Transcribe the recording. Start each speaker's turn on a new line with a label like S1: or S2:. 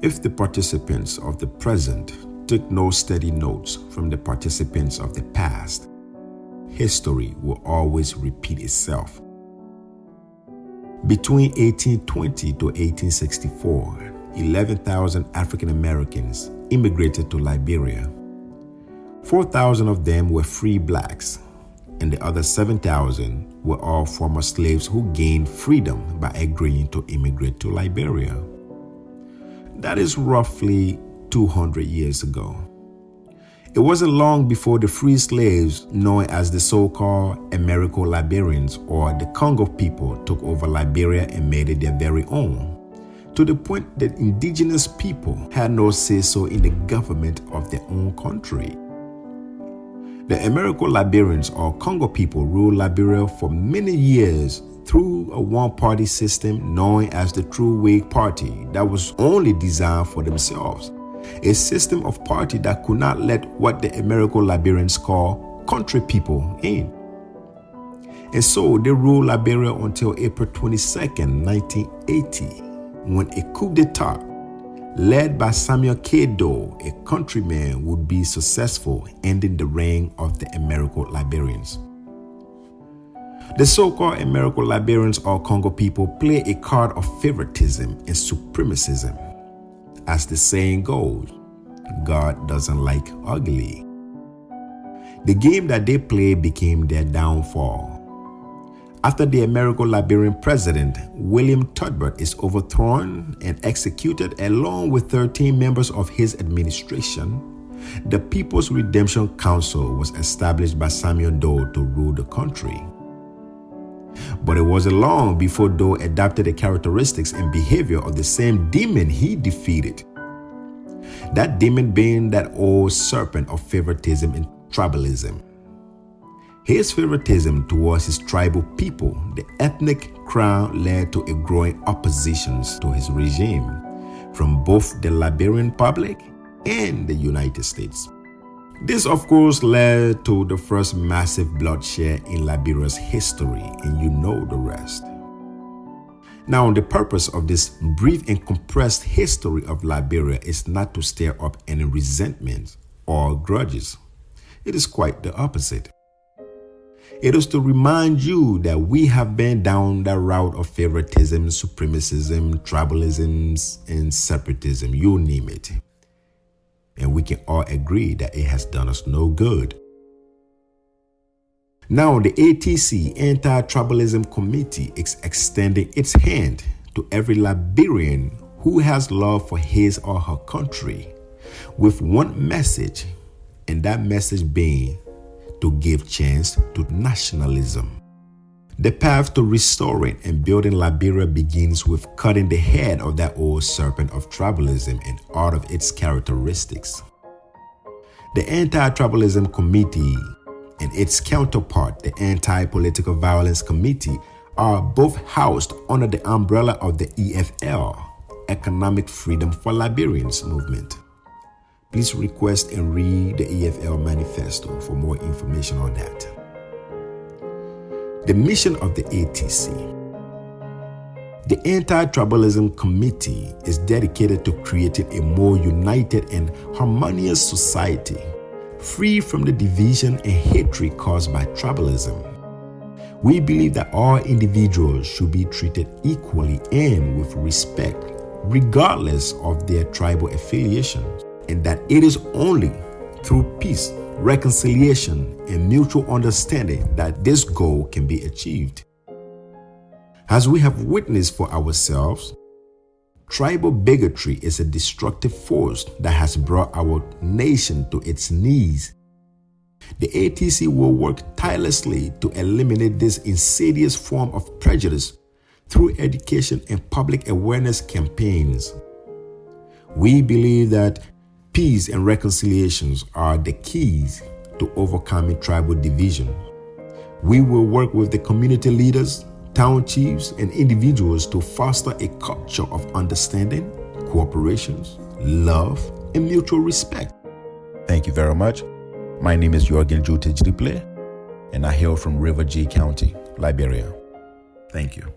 S1: If the participants of the present took no steady notes from the participants of the past, history will always repeat itself. Between 1820 to 1864, 11,000 African Americans immigrated to Liberia. 4,000 of them were free blacks, and the other 7,000 were all former slaves who gained freedom by agreeing to immigrate to Liberia. That is roughly 200 years ago. It wasn't long before the free slaves, known as the so-called Americo-Liberians or the Congo people, took over Liberia and made it their very own, to the point that indigenous people had no say-so in the government of their own country. The Americo-Liberians or Congo people ruled Liberia for many years through a one-party system known as the True Whig Party that was only designed for themselves, a system of party that could not let what the Americo-Liberians call country people in. And so they ruled Liberia until April 22nd, 1980, when a coup d'etat led by Samuel Kedo, a countryman, would be successful, ending the reign of the Americo-Liberians. The so-called Americo-Liberians or Congo people play a card of favoritism and supremacism. As the saying goes, God doesn't like ugly. The game that they play became their downfall. After the Americo-Liberian president, William Tolbert, is overthrown and executed along with 13 members of his administration, the People's Redemption Council was established by Samuel Doe to rule the country. But it wasn't long before Doe adopted the characteristics and behavior of the same demon he defeated. That demon being that old serpent of favoritism and tribalism. His favoritism towards his tribal people, the ethnic crown, led to a growing opposition to his regime from both the Liberian public and the United States. This, of course, led to the first massive bloodshed in Liberia's history, and you know the rest. Now, the purpose of this brief and compressed history of Liberia is not to stir up any resentment or grudges. It is quite the opposite. It is to remind you that we have been down that route of favoritism, supremacism, tribalism, and separatism, you name it. And we can all agree that it has done us no good. Now, the ATC, Anti-Tribalism Committee, is extending its hand to every Liberian who has love for his or her country with one message, and that message being to give chance to nationalism. The path to restoring and building Liberia begins with cutting the head of that old serpent of tribalism and all of its characteristics. The Anti-Tribalism Committee and its counterpart, the Anti-Political Violence Committee, are both housed under the umbrella of the E.F.L, Economic Freedom for Liberians movement. Please request and read the E.F.L manifesto for more information on that. The mission of the ATC. The Anti-Tribalism Committee is dedicated to creating a more united and harmonious society, free from the division and hatred caused by tribalism. We believe that all individuals should be treated equally and with respect, regardless of their tribal affiliations, and that it is only through peace, reconciliation, and mutual understanding that this goal can be achieved. As we have witnessed for ourselves, tribal bigotry is a destructive force that has brought our nation to its knees. The ATC will work tirelessly to eliminate this insidious form of prejudice through education and public awareness campaigns. We believe that peace and reconciliations are the keys to overcoming tribal division. We will work with the community leaders, town chiefs, and individuals to foster a culture of understanding, cooperation, love, and mutual respect. Thank you very much. My name is Jorgen Juty, Geleplay, and I hail from River G County, Liberia. Thank you.